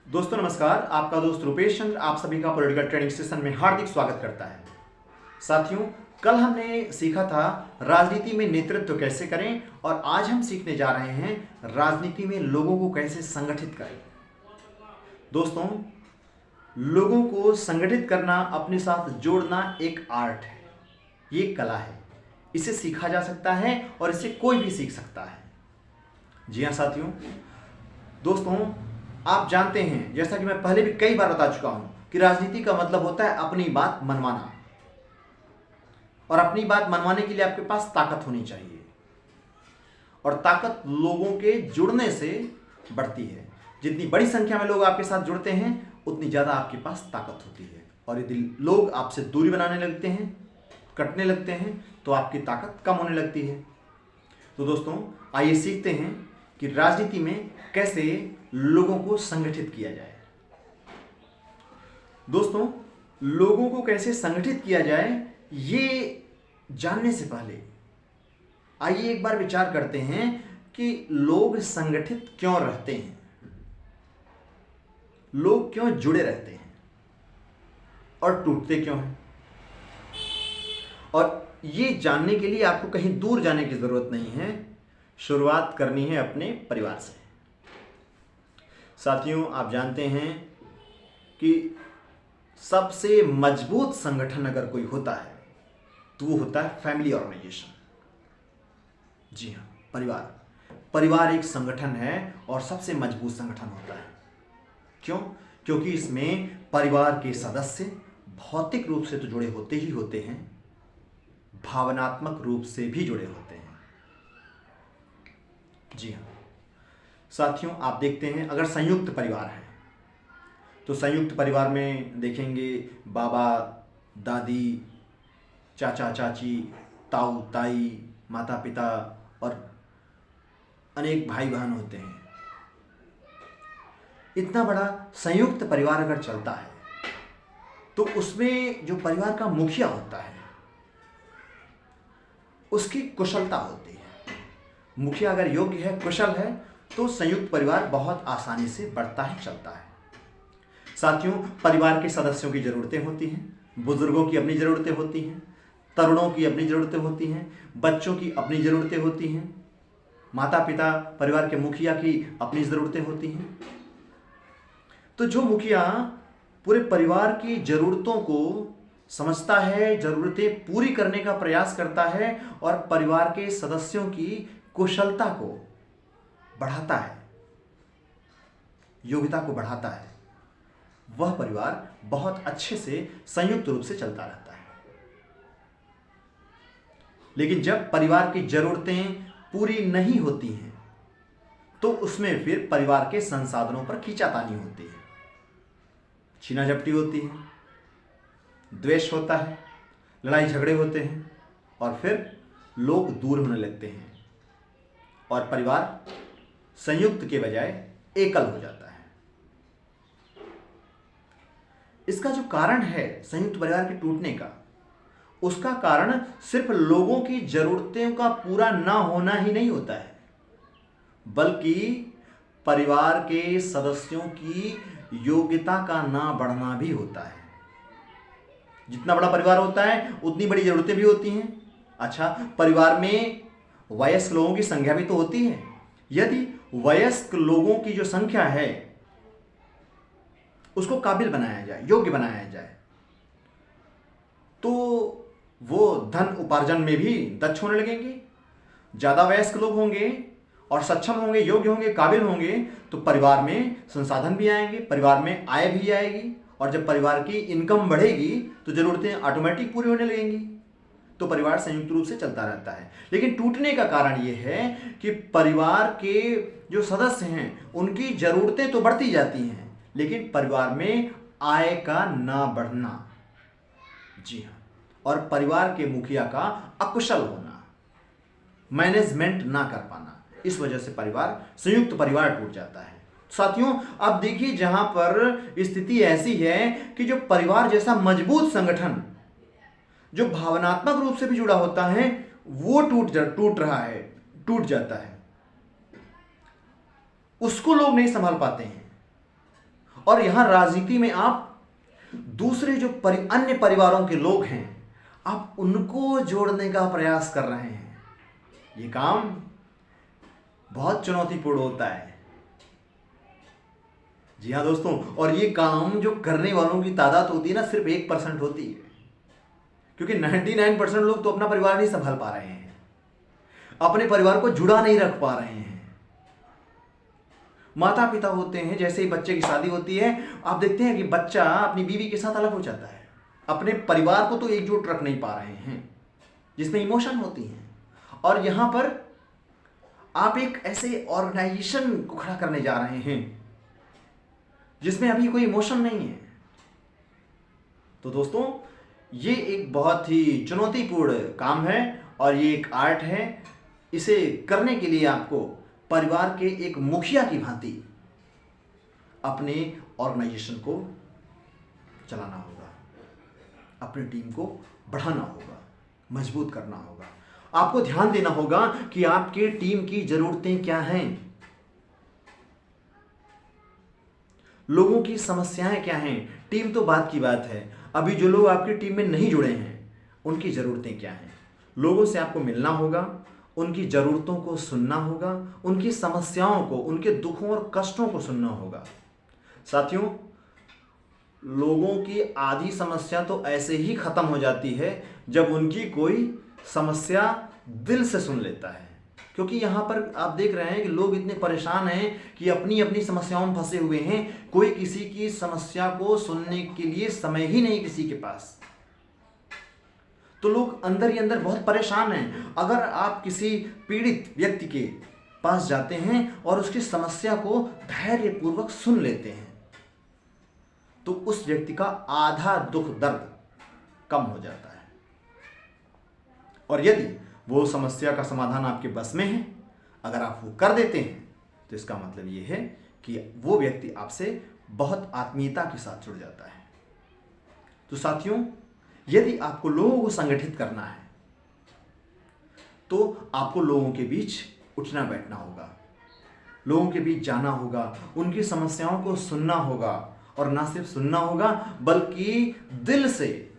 दोस्तों नमस्कार। आपका दोस्त रुपेश चंद्र आप सभी का पॉलिटिकल ट्रेनिंग सेशन में हार्दिक स्वागत करता है। साथियों, कल हमने सीखा था राजनीति में नेतृत्व कैसे करें और आज हम सीखने जा रहे हैं राजनीति में लोगों को कैसे संगठित करें। दोस्तों, लोगों को संगठित करना, अपने साथ जोड़ना एक आर्ट है, ये कला है। इसे सीखा जा सकता है और इसे कोई भी सीख सकता है। जी हाँ साथियों, दोस्तों आप जानते हैं, जैसा कि मैं पहले भी कई बार बता चुका हूं कि राजनीति का मतलब होता है अपनी बात मनवाना, और अपनी बात मनवाने के लिए आपके पास ताकत होनी चाहिए, और ताकत लोगों के जुड़ने से बढ़ती है। जितनी बड़ी संख्या में लोग आपके साथ जुड़ते हैं उतनी ज़्यादा आपके पास ताकत होती है, और यदि लोग आपसे दूरी बनाने लगते हैं, कटने लगते हैं, तो आपकी ताकत कम होने लगती है। तो दोस्तों आइए सीखते हैं कि राजनीति में कैसे लोगों को संगठित किया जाए। दोस्तों, लोगों को कैसे संगठित किया जाए ये जानने से पहले आइए एक बार विचार करते हैं कि लोग संगठित क्यों रहते हैं, लोग क्यों जुड़े रहते हैं और टूटते क्यों हैं। और ये जानने के लिए आपको कहीं दूर जाने की जरूरत नहीं है, शुरुआत करनी है अपने परिवार से। साथियों, आप जानते हैं कि सबसे मजबूत संगठन अगर कोई होता है तो वो होता है फैमिली ऑर्गेनाइजेशन। जी हाँ, परिवार। परिवार एक संगठन है और सबसे मजबूत संगठन होता है। क्यों? क्योंकि इसमें परिवार के सदस्य भौतिक रूप से तो जुड़े होते ही होते हैं, भावनात्मक रूप से भी जुड़े होते हैं। जी हाँ साथियों, आप देखते हैं अगर संयुक्त परिवार है तो संयुक्त परिवार में देखेंगे बाबा दादी, चाचा चाची, ताऊ ताई, माता पिता और अनेक भाई बहन होते हैं। इतना बड़ा संयुक्त परिवार अगर चलता है तो उसमें जो परिवार का मुखिया होता है उसकी कुशलता होती है। मुखिया अगर योग्य है, कुशल है, तो संयुक्त परिवार बहुत आसानी से बढ़ता है, चलता है। साथियों, परिवार के सदस्यों की ज़रूरतें होती हैं, बुजुर्गों की अपनी ज़रूरतें होती हैं, तरुणों की अपनी ज़रूरतें होती हैं, बच्चों की अपनी ज़रूरतें होती हैं, माता पिता, परिवार के मुखिया की अपनी ज़रूरतें होती हैं। तो जो मुखिया पूरे परिवार की ज़रूरतों को समझता है, ज़रूरतें पूरी करने का प्रयास करता है और परिवार के सदस्यों की कुशलता को बढ़ाता है, योग्यता को बढ़ाता है, वह परिवार बहुत अच्छे से संयुक्त रूप से चलता रहता है। लेकिन जब परिवार की जरूरतें पूरी नहीं होती हैं तो उसमें फिर परिवार के संसाधनों पर खींचातानी होती है, छीना झपटी होती है, द्वेष होता है, लड़ाई झगड़े होते हैं, और फिर लोग दूर होने लगते हैं और परिवार संयुक्त के बजाय एकल हो जाता है। इसका जो कारण है संयुक्त परिवार के टूटने का, उसका कारण सिर्फ लोगों की जरूरतों का पूरा ना होना ही नहीं होता है, बल्कि परिवार के सदस्यों की योग्यता का ना बढ़ना भी होता है। जितना बड़ा परिवार होता है उतनी बड़ी जरूरतें भी होती हैं। अच्छा, परिवार में वयस्क लोगों की संख्या भी तो होती है। यदि वयस्क लोगों की जो संख्या है उसको काबिल बनाया जाए, योग्य बनाया जाए, तो वो धन उपार्जन में भी दक्ष होने लगेंगे। ज़्यादा वयस्क लोग होंगे और सक्षम होंगे, योग्य होंगे, काबिल होंगे, तो परिवार में संसाधन भी आएंगे, परिवार में आय भी आएगी, और जब परिवार की इनकम बढ़ेगी तो ज़रूरतें ऑटोमेटिक पूरी होने लगेंगी। तो परिवार संयुक्त रूप से चलता रहता है। लेकिन टूटने का कारण यह है कि परिवार के जो सदस्य हैं उनकी ज़रूरतें तो बढ़ती जाती हैं, लेकिन परिवार में आय का ना बढ़ना। जी हाँ, और परिवार के मुखिया का अकुशल होना, मैनेजमेंट ना कर पाना, इस वजह से परिवार, संयुक्त परिवार टूट जाता है। साथियों, अब देखिए जहां पर स्थिति ऐसी है कि जो परिवार जैसा मजबूत संगठन जो भावनात्मक रूप से भी जुड़ा होता है वो टूट रहा है, टूट जाता है, उसको लोग नहीं संभाल पाते हैं और यहां राजनीति में आप दूसरे जो अन्य परिवारों के लोग हैं, आप उनको जोड़ने का प्रयास कर रहे हैं। ये काम बहुत चुनौतीपूर्ण होता है। जी हाँ दोस्तों, और ये काम जो करने वालों की तादाद होती है ना, सिर्फ 1% होती है, क्योंकि 99% लोग तो अपना परिवार नहीं संभाल पा रहे हैं, अपने परिवार को जुड़ा नहीं रख पा रहे हैं। माता पिता होते हैं, जैसे ही बच्चे की शादी होती है, आप देखते हैं कि बच्चा अपनी बीवी के साथ अलग हो जाता है, अपने परिवार को तो एकजुट रख नहीं पा रहे हैं, जिसमें इमोशन होती हैं। और यहां पर आप एक ऐसे ऑर्गेनाइजेशन को खड़ा करने जा रहे हैं जिसमें अभी कोई इमोशन नहीं है। तो दोस्तों, ये एक बहुत ही चुनौतीपूर्ण काम है और ये एक आर्ट है। इसे करने के लिए आपको परिवार के एक मुखिया की भांति अपने ऑर्गेनाइजेशन को चलाना होगा, अपनी टीम को बढ़ाना होगा, मजबूत करना होगा। आपको ध्यान देना होगा कि आपके टीम की जरूरतें क्या हैं, लोगों की समस्याएं क्या हैं। टीम तो बात की बात है, अभी जो लोग आपकी टीम में नहीं जुड़े हैं उनकी ज़रूरतें क्या हैं। लोगों से आपको मिलना होगा, उनकी ज़रूरतों को सुनना होगा, उनकी समस्याओं को, उनके दुखों और कष्टों को सुनना होगा। साथियों, लोगों की आधी समस्या तो ऐसे ही ख़त्म हो जाती है जब उनकी कोई समस्या दिल से सुन लेता है। क्योंकि यहाँ पर आप देख रहे हैं कि लोग इतने परेशान हैं कि अपनी अपनी समस्याओं में फंसे हुए हैं, कोई किसी की समस्या को सुनने के लिए समय ही नहीं किसी के पास। तो लोग अंदर ही अंदर बहुत परेशान हैं। अगर आप किसी पीड़ित व्यक्ति के पास जाते हैं और उसकी समस्या को धैर्यपूर्वक सुन लेते हैं तो उस व्यक्ति का आधा दुख दर्द कम हो जाता है। और यदि वो समस्या का समाधान आपके बस में है, अगर आप वो कर देते हैं, तो इसका मतलब ये है कि वो व्यक्ति आपसे बहुत आत्मीयता के साथ जुड़ जाता है। तो साथियों, यदि आपको लोगों को संगठित करना है तो आपको लोगों के बीच उठना बैठना होगा, लोगों के बीच जाना होगा, उनकी समस्याओं को सुनना होगा, और ना सिर्फ सुनना होगा बल्कि दिल से,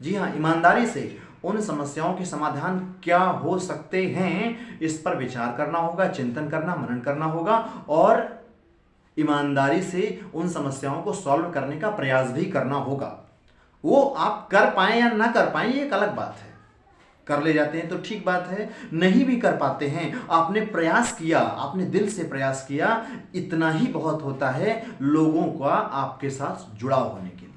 जी हाँ, ईमानदारी से उन समस्याओं के समाधान क्या हो सकते हैं इस पर विचार करना होगा, चिंतन करना, मनन करना होगा, और ईमानदारी से उन समस्याओं को सॉल्व करने का प्रयास भी करना होगा। वो आप कर पाएं या ना कर पाएं, ये एक अलग बात है। कर ले जाते हैं तो ठीक बात है, नहीं भी कर पाते हैं, आपने प्रयास किया, आपने दिल से प्रयास किया, इतना ही बहुत होता है लोगों का आपके साथ जुड़ाव होने के लिए।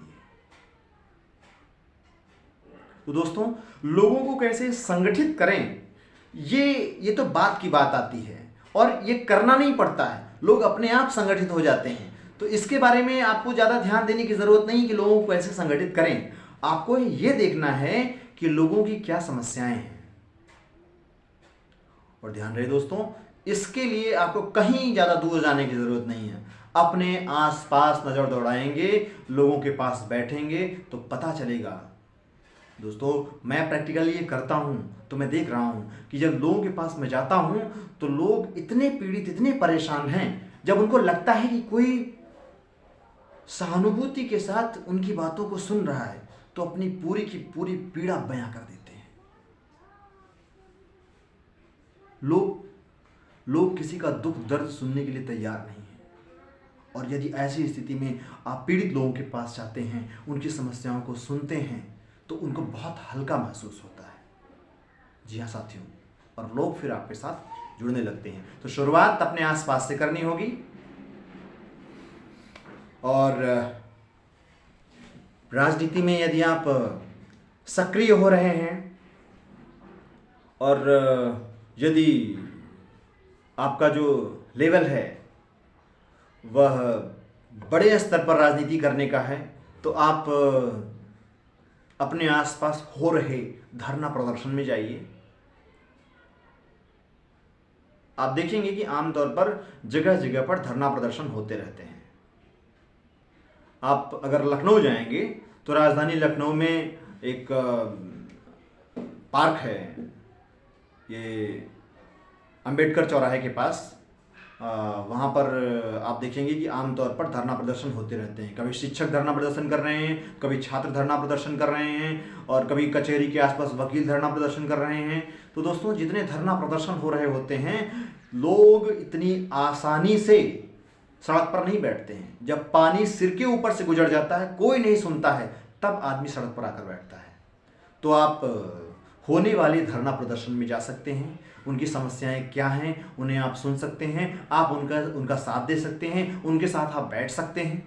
तो दोस्तों, लोगों को कैसे संगठित करें, ये तो बात की बात आती है और ये करना नहीं पड़ता है, लोग अपने आप संगठित हो जाते हैं। तो इसके बारे में आपको ज़्यादा ध्यान देने की ज़रूरत नहीं कि लोगों को कैसे संगठित करें। आपको ये देखना है कि लोगों की क्या समस्याएं हैं। और ध्यान रहे दोस्तों, इसके लिए आपको कहीं ज़्यादा दूर जाने की ज़रूरत नहीं है। अपने आसपास नज़र दौड़ाएंगे, लोगों के पास बैठेंगे तो पता चलेगा। दोस्तों, मैं प्रैक्टिकली ये करता हूँ तो मैं देख रहा हूँ कि जब लोगों के पास मैं जाता हूँ तो लोग इतने पीड़ित, इतने परेशान हैं, जब उनको लगता है कि कोई सहानुभूति के साथ उनकी बातों को सुन रहा है तो अपनी पूरी की पूरी पीड़ा बयां कर देते हैं। लोग किसी का दुख दर्द सुनने के लिए तैयार नहीं है। और यदि ऐसी स्थिति में आप पीड़ित लोगों के पास जाते हैं, उनकी समस्याओं को सुनते हैं तो उनको बहुत हल्का महसूस होता है। जी हाँ साथियों, और लोग फिर आपके साथ जुड़ने लगते हैं। तो शुरुआत अपने आसपास से करनी होगी। और राजनीति में यदि आप सक्रिय हो रहे हैं और यदि आपका जो लेवल है वह बड़े स्तर पर राजनीति करने का है, तो आप अपने आसपास हो रहे धरना प्रदर्शन में जाइए। आप देखेंगे कि आमतौर पर जगह जगह पर धरना प्रदर्शन होते रहते हैं। आप अगर लखनऊ जाएंगे तो राजधानी लखनऊ में एक पार्क है, ये अंबेडकर चौराहे के पास, वहाँ पर आप देखेंगे कि आमतौर पर धरना प्रदर्शन होते रहते हैं। कभी शिक्षक धरना प्रदर्शन कर रहे हैं, कभी छात्र धरना प्रदर्शन कर रहे हैं, और कभी कचहरी के आसपास वकील धरना प्रदर्शन कर रहे हैं। तो दोस्तों, जितने धरना प्रदर्शन हो रहे होते हैं, लोग इतनी आसानी से सड़क पर नहीं बैठते हैं। जब पानी सिर के ऊपर से गुजर जाता है, कोई नहीं सुनता है, तब आदमी सड़क पर आकर बैठता है। तो आप होने वाले धरना प्रदर्शन में जा सकते हैं, उनकी समस्याएं क्या हैं उन्हें आप सुन सकते हैं, आप उनका साथ दे सकते हैं, उनके साथ आप बैठ सकते हैं।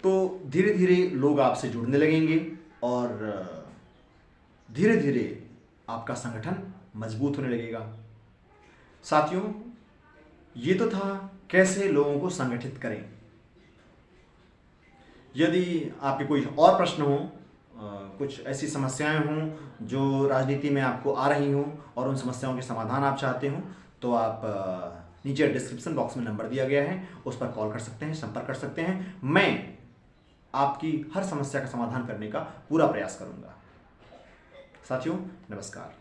तो धीरे धीरे लोग आपसे जुड़ने लगेंगे और धीरे धीरे आपका संगठन मजबूत होने लगेगा। साथियों, ये तो था कैसे लोगों को संगठित करें। यदि आपके कोई और प्रश्न हो, कुछ ऐसी समस्याएं हों जो राजनीति में आपको आ रही हों और उन समस्याओं के समाधान आप चाहते हो, तो आप नीचे डिस्क्रिप्शन बॉक्स में नंबर दिया गया है, उस पर कॉल कर सकते हैं, संपर्क कर सकते हैं। मैं आपकी हर समस्या का समाधान करने का पूरा प्रयास करूंगा। साथियों, नमस्कार।